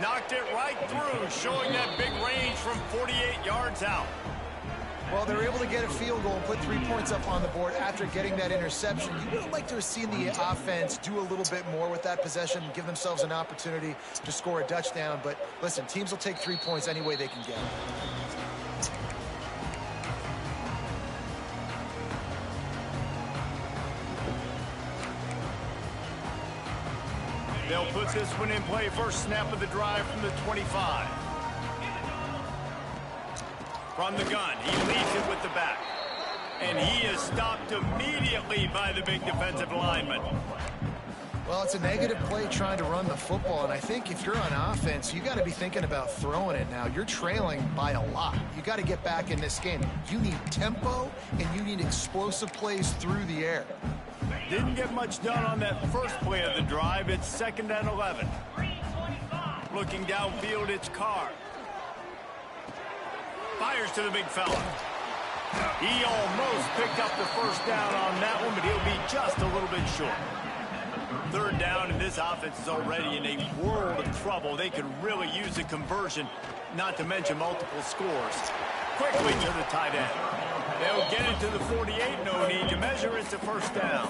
S1: Knocked it right through, showing that big range from 48 yards out.
S3: Well, they're able to get a field goal and put 3 points up on the board after getting that interception. You would like to have seen the offense do a little bit more with that possession, give themselves an opportunity to score a touchdown. But listen, teams will take 3 points any way they can get it.
S1: They'll put this one in play. First snap of the drive from the 25. From the gun, he leads it with the back. And he is stopped immediately by the big defensive lineman.
S3: Well, it's a negative play trying to run the football, and I think if you're on offense, you got to be thinking about throwing it now. You're trailing by a lot. You got to get back in this game. You need tempo, and you need explosive plays through the air.
S1: Didn't get much done on that first play of the drive. It's 2nd and 11. Looking downfield, it's Carr. Fires to the big fella. He almost picked up the first down on that one, but he'll be just a little bit short. 3rd down, and this offense is already in a world of trouble. They could really use a conversion, not to mention multiple scores. Quickly to the tight end. They'll get it to the 48. No need to measure. It's a first down.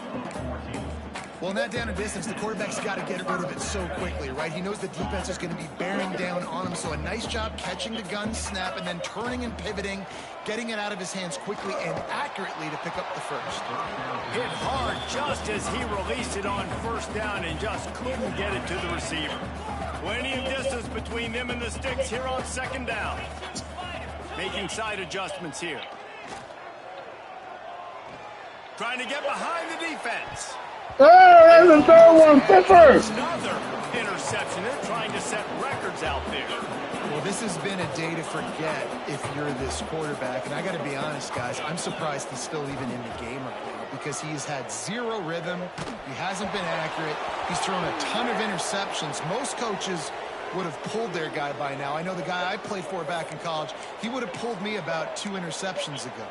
S3: Well, in that down and distance, the quarterback's got to get rid of it so quickly, right? He knows the defense is going to be bearing down on him, so a nice job catching the gun snap and then turning and pivoting, getting it out of his hands quickly and accurately to pick up the first.
S1: Hit hard just as he released it on first down and just couldn't get it to the receiver. Plenty of distance between them and the sticks here on 2nd down. Making side adjustments here. Trying to get behind the defense.
S6: Oh, that's a third one. First.
S1: Another interception. They're trying to set records out there.
S3: Well, this has been a day to forget if you're this quarterback. And I got to be honest, guys, I'm surprised he's still even in the game right now because he's had zero rhythm. He hasn't been accurate. He's thrown a ton of interceptions. Most coaches would have pulled their guy by now. I know the guy I played for back in college, he would have pulled me about 2 interceptions ago.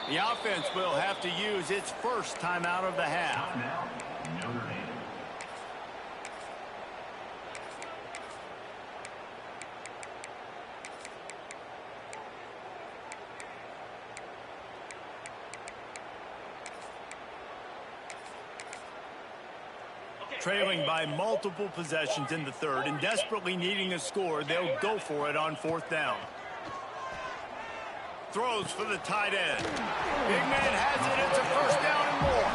S1: The offense will have to use its first timeout of the half. Trailing by multiple possessions in the 3rd and desperately needing a score, they'll go for it on 4th down. Throws for the tight end. Big man has it. It's a first down and more.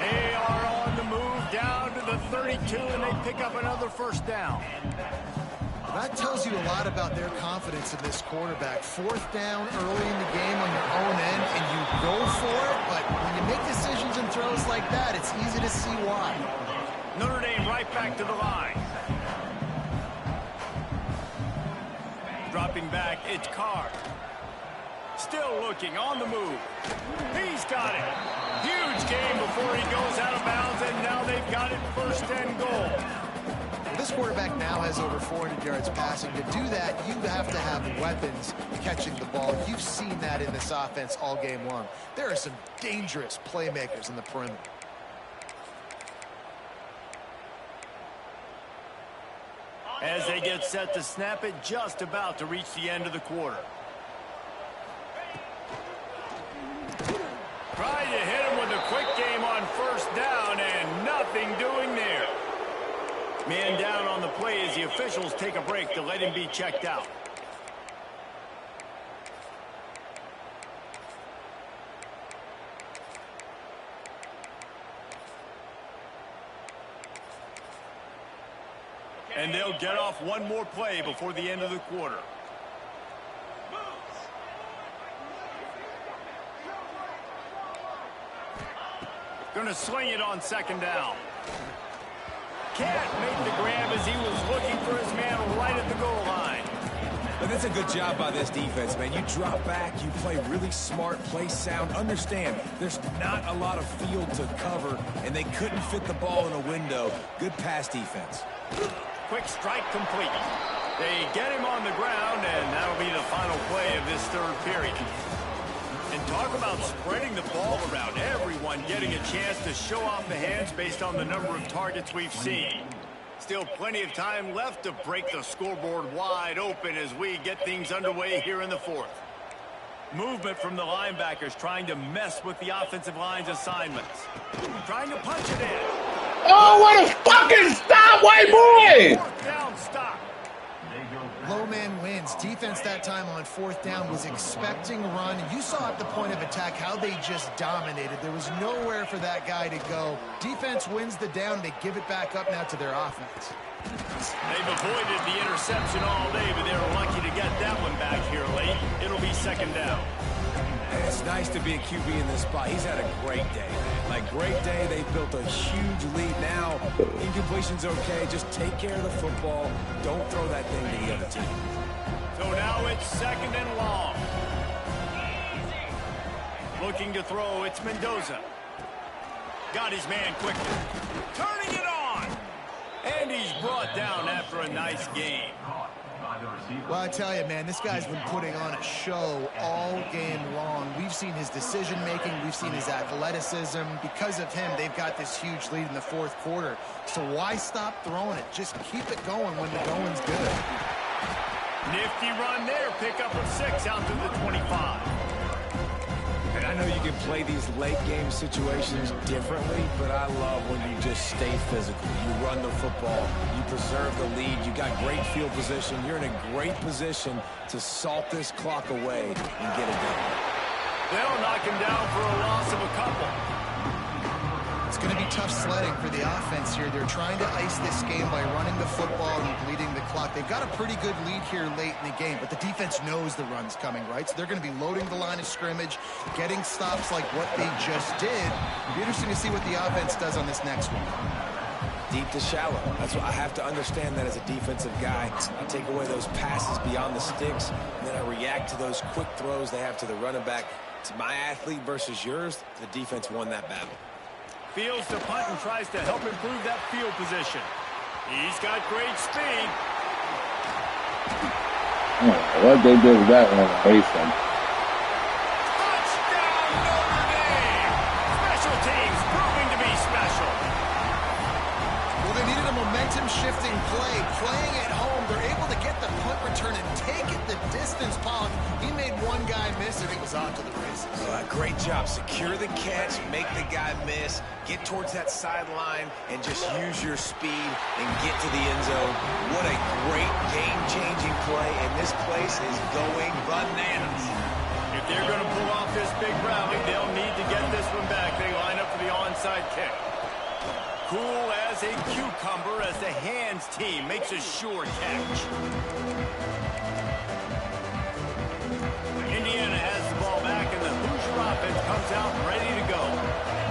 S1: They are on the move down to the 32, and they pick up another first down.
S3: That tells you a lot about their confidence in this quarterback. 4th down early in the game on your own end, and you go for it, but when you make decisions and throws like that, it's easy to see why.
S1: Notre Dame right back to the line. Dropping back, it's Carr. Still looking, on the move. He's got it. Huge game before he goes out of bounds, and now they've got it 1st and goal.
S3: This quarterback now has over 400 yards passing. To do that, you have to have weapons catching the ball. You've seen that in this offense all game long. There are some dangerous playmakers in the perimeter.
S1: As they get set to snap it, just about to reach the end of the quarter. Trying to hit him with a quick game on 1st down, and nothing doing there. Man down on the play as the officials take a break to let him be checked out. And they'll get off one more play before the end of the quarter. Going to sling it on 2nd down. Can't make the grab as he was looking for his man right at the goal line.
S2: But that's a good job by this defense, man. You drop back, you play really smart, play sound. Understand, there's not a lot of field to cover, and they couldn't fit the ball in a window. Good pass defense.
S1: Quick strike complete. They get him on the ground, and that'll be the final play of this 3rd period. And talk about spreading the ball around. Everyone getting a chance to show off the hands based on the number of targets we've seen. Still plenty of time left to break the scoreboard wide open as we get things underway here in the 4th. Movement from the linebackers trying to mess with the offensive line's assignments. Trying to punch it in.
S6: Oh, what a fucking stop, white boy!
S1: 4th down stop.
S3: Low man wins. Defense that time on 4th down was expecting run. You saw at the point of attack how they just dominated. There was nowhere for that guy to go. Defense wins the down. They give it back up now to their offense.
S1: They've avoided the interception all day, but they were lucky to get that one back here late. It'll be 2nd down.
S2: And it's nice to be a QB in this spot. He's had a great day, man. Like, great day. They built a huge lead. Now, incompletion's okay. Just take care of the football. Don't throw that thing to the other team.
S1: So now it's 2nd and long. Looking to throw, it's Mendoza. Got his man quickly. Turning it on. And he's brought down after a nice game.
S3: Well, I tell you, man, this guy's been putting on a show all game long. We've seen his decision-making. We've seen his athleticism. Because of him, they've got this huge lead in the 4th quarter. So why stop throwing it? Just keep it going when the going's good.
S1: Nifty run there. Pickup of 6 out to the 25.
S2: And I know you can play these late-game situations differently, but I love when you just stay physical. You run the football. You preserve the lead. You got great field position. You're in a great position to salt this clock away and get it done.
S1: They'll knock him down for a loss of a couple.
S3: It's going to be tough sledding for the offense here. They're trying to ice this game by running the football and bleeding the clock. They've got a pretty good lead here late in the game, but the defense knows the run's coming, right? So they're going to be loading the line of scrimmage, getting stops like what they just did. It'll be interesting to see what the offense does on this next one.
S2: Deep to shallow. That's what I have to understand that as a defensive guy. I take away those passes beyond the sticks, and then I react to those quick throws they have to the running back. It's my athlete versus yours. The defense won that battle.
S1: Fields the punt and tries to help improve that field position. He's got great speed.
S6: What they did with that one, Mason.
S1: Touchdown, Notre Dame! Special teams proving to be special.
S3: Well, they needed a momentum-shifting play. Playing at home, they're able to get the punt return and take it the distance. Pollock, he made one guy miss, and it was on to the races.
S2: Great job. Secure the catch, make the guy miss, get towards that sideline, and just use your speed and get to the end zone. What a great game-changing play, and this place is going bananas.
S1: If they're going to pull off this big rally, they'll need to get this one back. They line up for the onside kick. Cool as a cucumber as the hands team makes a sure catch. Indiana has the ball back, and the Hoosier offense comes out ready to go.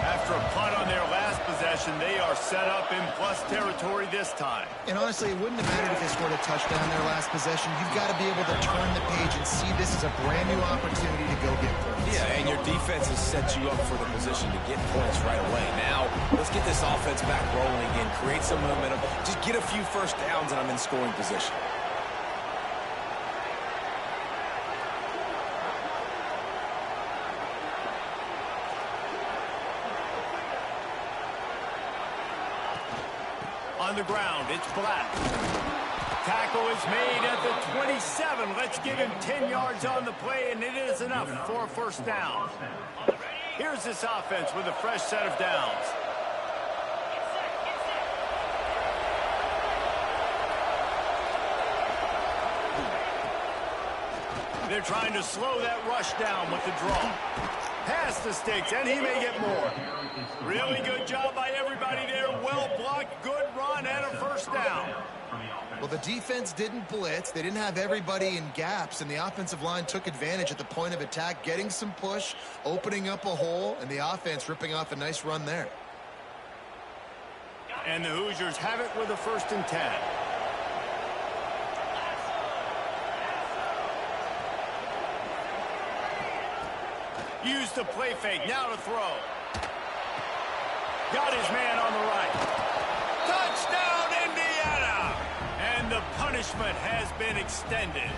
S1: After a punt on their last possession, they are set up in plus territory this time.
S3: And honestly, it wouldn't have mattered if they scored a touchdown their last possession. You've got to be able to turn the page and see this as a brand new opportunity to go get points.
S2: Yeah, and your defense has set you up for the position to get points right away. Now, let's get this offense back rolling again, create some momentum, just get a few first downs, and I'm in scoring position.
S1: On the ground, it's Black. Tackle is made at the 27. Let's give him 10 yards on the play, and it is enough for a first down. Here's this offense with a fresh set of downs. They're trying to slow that rush down with the draw. Past the sticks, and he may get more. Really good job by everybody there. Well blocked, good run, and a first down.
S3: Well, the defense didn't blitz. They didn't have everybody in gaps, and the offensive line took advantage at the point of attack, getting some push, opening up a hole, and the offense ripping off a nice run there.
S1: And the Hoosiers have it with a 1st and 10. Use the play fake, now to throw. Got his man on the right. Touchdown, Indiana! And the punishment has been extended.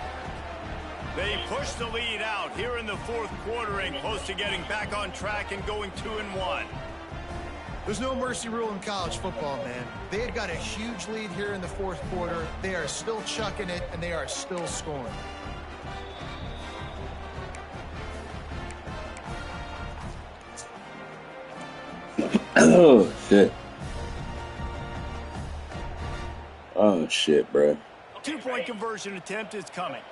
S1: They push the lead out here in the 4th quarter and close to getting back on track and going 2-1.
S3: There's no mercy rule in college football, man. They had got a huge lead here in the 4th quarter. They are still chucking it, and they are still scoring.
S6: Oh, shit. Oh, shit, bro.
S1: 2-point conversion attempt is coming.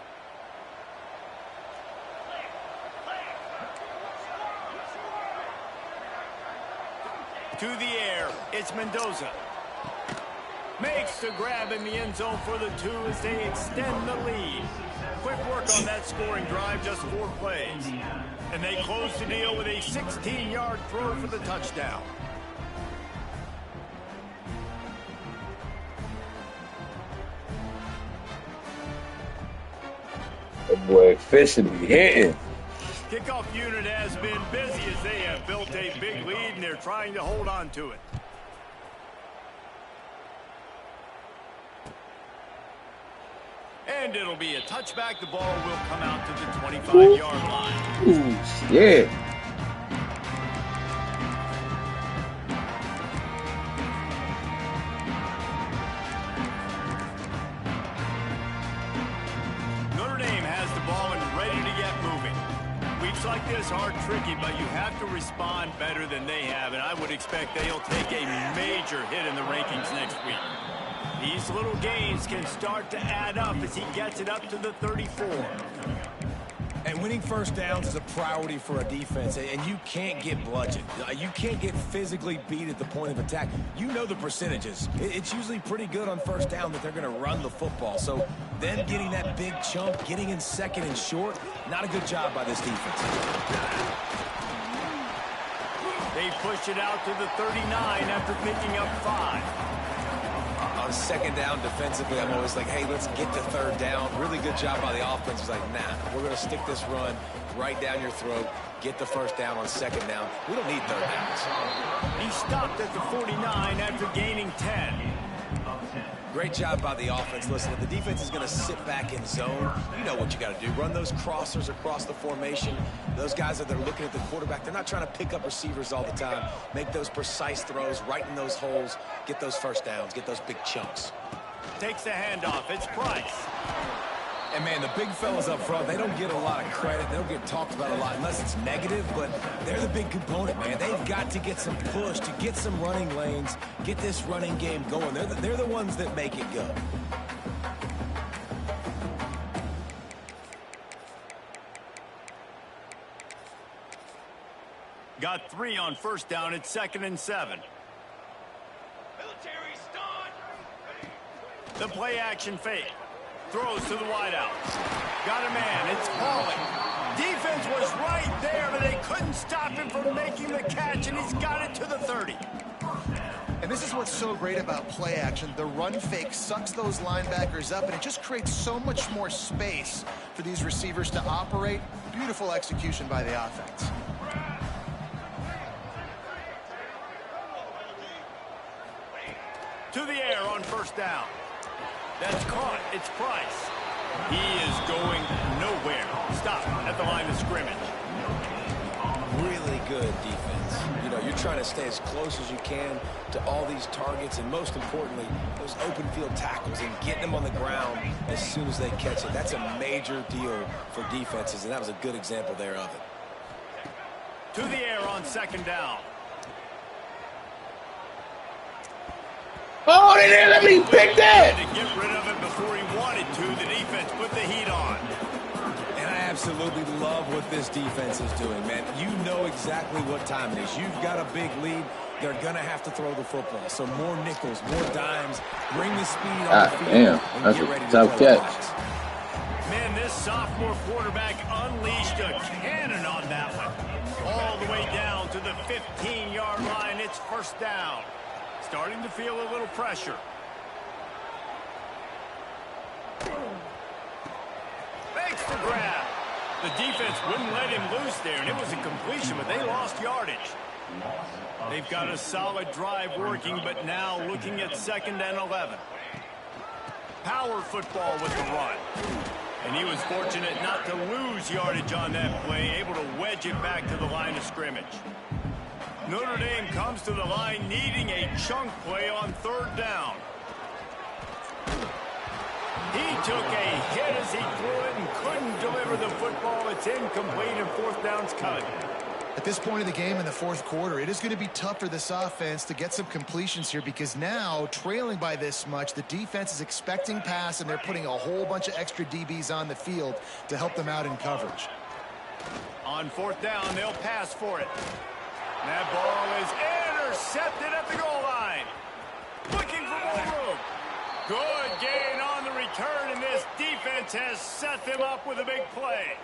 S1: To the air, it's Mendoza. Makes the grab in the end zone for the 2 as they extend the lead. Quick work on that scoring drive, just 4 plays. And they close the deal with a 16-yard throw for the touchdown.
S6: That boy fishing be hitting.
S1: Kickoff unit has been busy as they have built a big lead, and they're trying to hold on to it. And it'll be a touchback. The ball will come out to the 25-yard line.
S6: Ooh, yeah.
S1: Notre Dame has the ball and ready to get moving. Weeks like this are tricky, but you have to respond better than they have, and I would expect they'll take a major hit in the rankings next week. These little gains can start to add up as he gets it up to the 34.
S2: And winning first downs is a priority for a defense, and you can't get bludgeoned. You can't get physically beat at the point of attack. You know the percentages. It's usually pretty good on first down that they're going to run the football. So them getting that big chunk, getting in 2nd and short, not a good job by this defense.
S1: They push it out to the 39 after picking up 5.
S2: On 2nd down defensively, I'm always like, hey, let's get to 3rd down. Really good job by the offense. It's like, nah, we're going to stick this run right down your throat, get the 1st down on 2nd down. We don't need 3rd downs.
S1: He stopped at the 49 after gaining 10.
S2: Great job by the offense. Listen, if the defense is going to sit back in zone, you know what you got to do. Run those crossers across the formation. Those guys that are looking at the quarterback, they're not trying to pick up receivers all the time. Make those precise throws right in those holes. Get those first downs. Get those big chunks.
S1: Takes the handoff. It's Price.
S2: And, man, the big fellas up front, they don't get a lot of credit. They don't get talked about a lot unless it's negative, but they're the big component, man. They've got to get some push, to get some running lanes, get this running game going. They're the ones that make it go.
S1: Got 3 on first down. It's 2nd and 7. The play action fake. Throws to the wideout. Got a man. It's falling. Defense was right there, but they couldn't stop him from making the catch, and he's got it to the 30.
S3: And this is what's so great about play action. The run fake sucks those linebackers up, and it just creates so much more space for these receivers to operate. Beautiful execution by the offense.
S1: To the air on first down. That's caught. It's Price. He is going nowhere. Stop at the line of scrimmage.
S2: Really good defense. You know, you're trying to stay as close as you can to all these targets, and most importantly, those open field tackles and getting them on the ground as soon as they catch it. That's a major deal for defenses, and that was a good example there of it.
S1: To the air on second down.
S6: Oh, they didn't let me pick that.
S1: To get rid of it before he wanted to, the defense put the heat on.
S2: And I absolutely love what this defense is doing, man. You know exactly what time it is. You've got a big lead. They're going to have to throw the football. So more nickels, more dimes. Bring the speed on the field.
S6: Damn,
S2: and
S6: that's
S2: get
S6: a
S2: ready to
S6: tough
S2: play
S6: catch.
S1: Man, this sophomore quarterback unleashed a cannon on that one. All the way down to the 15-yard line. It's first down. Starting to feel a little pressure. Makes the grab. The defense wouldn't let him loose there, and it was a completion, but they lost yardage. They've got a solid drive working, but now looking at 2nd and 11. Power football with the run. And he was fortunate not to lose yardage on that play, able to wedge it back to the line of scrimmage. Notre Dame comes to the line needing a chunk play on 3rd down. He took a hit as he threw it and couldn't deliver the football. It's incomplete and 4th down's cut.
S3: At this point of the game in the 4th quarter, it is going to be tough for this offense to get some completions here because now, trailing by this much, the defense is expecting pass, and they're putting a whole bunch of extra DBs on the field to help them out in coverage.
S1: On 4th down, they'll pass for it. That ball is intercepted at the goal line. Looking for more room. Good gain on the return, and this defense has set them up with a big play.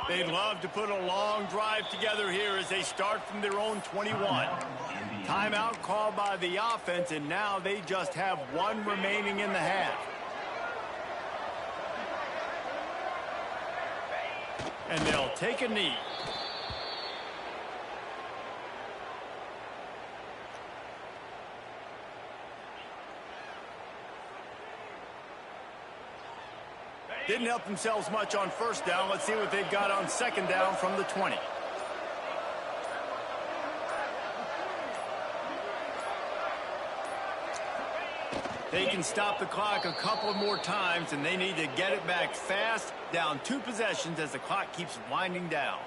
S1: They'd love to put a long drive together here as they start from their own 21. Timeout called by the offense, and now they just have one remaining in the half. And they'll take a knee. Didn't help themselves much on 1st down. Let's see what they've got on 2nd down from the 20. They can stop the clock a couple more times, and they need to get it back fast, down 2 possessions as the clock keeps winding down.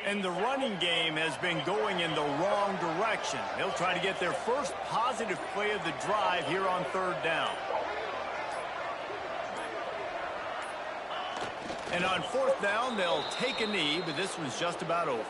S1: And the running game has been going in the wrong direction. They'll try to get their first positive play of the drive here on 3rd down. And on 4th down, they'll take a knee, but this one's just about over.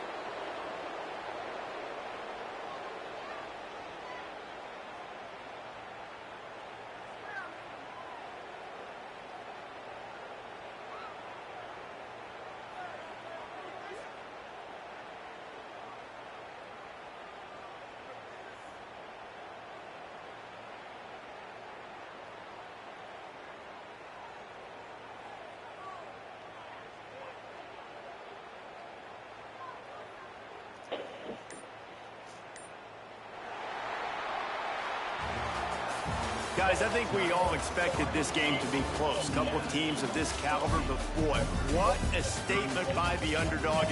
S1: Guys, I think we all expected this game to be close. A couple of teams of this caliber, but boy, what a statement by the underdog.